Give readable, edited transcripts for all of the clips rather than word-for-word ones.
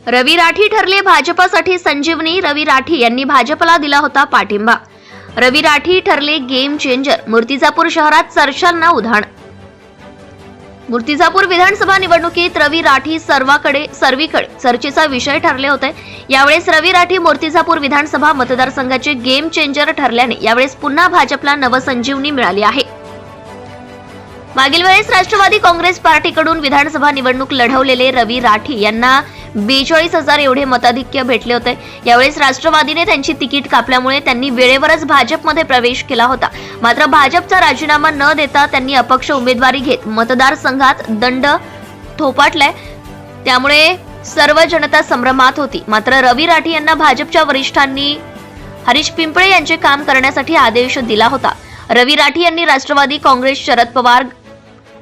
रवी राठी ठरले भाजपासाठी संजीवनी. रवी राठी यांनी भाजपला दिला होता पाठिंबा. रवी राठी ठरले गेम चेंजर. मूर्तिजापूर शहरात चर्चांना उधाण. मूर्तिजापूर विधानसभा निवडणुकीत रवी राठी सर्वीकडे चर्चेचा विषय ठरले होते. यावेळेस रवी राठी मूर्तिजापूर विधानसभा मतदारसंघाचे गेम चेंजर ठरल्याने यावेळेस पुन्हा भाजपला नवसंजीवनी मिळाली आहे. मागील वेळेस राष्ट्रवादी काँग्रेस पार्टीकडून विधानसभा निवडणूक लढवलेले रवी राठी यांना 42,000 एवढे मताधिक्य भेटले होते. यावेळेस राष्ट्रवादीने त्यांची तिकीट कापल्यामुळे त्यांनी वेळेवरच भाजपमध्ये प्रवेश केला होता. मात्र भाजपचा राजीनामा न देता त्यांनी अपक्ष उमेदवारी घेत मतदारसंघात दंड थोपाटलाय. त्यामुळे सर्व जनता संभ्रमात होती. मात्र रवी राठी यांना भाजपच्या वरिष्ठांनी हरीश पिंपळे यांचे काम करण्यासाठी आदेश दिला होता. रवी राठी यांनी राष्ट्रवादी काँग्रेस शरद पवार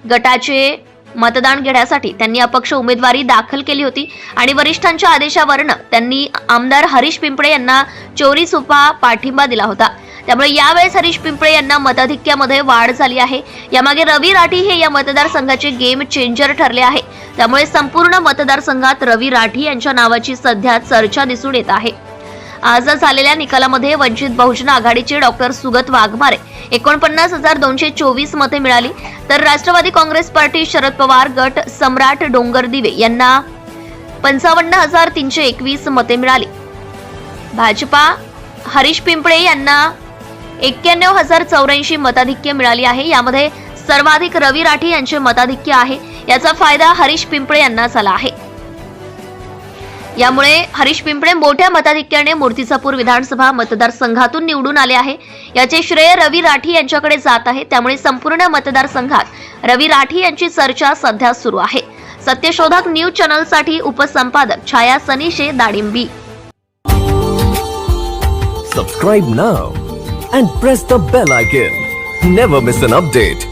गटाचे मतदान घेण्यासाठी त्यांनी अपक्ष उमेदवारी दाखल केली होती आणि वरिष्ठांच्या आदेशावरून त्यांनी आमदार हरीश पिंपळे यांना चोरी सुपा पाठिंबा दिला होता. त्यामुळे यावेळेस हरीश पिंपळे यांना मताधिक्यामध्ये वाढ झाली आहे. यामागे रवी राठी हे या मतदारसंघाचे गेम चेंजर ठरले आहे. त्यामुळे संपूर्ण मतदारसंघात रवी राठी यांच्या नावाची सध्या चर्चा दिसून येत आहे. आज झालेल्या निकालामध्ये वंचित बहुजन आघाडीचे डॉक्टर सुगत वाघमारे 49,224 मते मिळाली, तर राष्ट्रवादी काँग्रेस पार्टी शरद पवार गट सम्राट डोंगरदिवे यांना 55,321 मते मिळाली. भाजपा हरीश पिंपळे यांना 91,084 मताधिक्य मिळाली आहे. यामध्ये सर्वाधिक रवी राठी यांचे मताधिक्य आहे. याचा फायदा हरीश पिंपळे यांना झाला आहे. यामुळे हरीश पिंपळे मोठ्या मताधिक्याने मूर्तिजापूर विधानसभा मतदारसंघातून निवडून आले आहे. याचे श्रेय रवी राठी यांच्याकडे जात आहे. त्यामुळे संपूर्ण मतदारसंघात रवी राठी यांची चर्चा सध्या सुरू आहे. सत्यशोधक न्यूज चॅनलसाठी उपसंपादक Chhaya Sanishe Dadimbi. Subscribe now and press the bell icon. Never miss an update.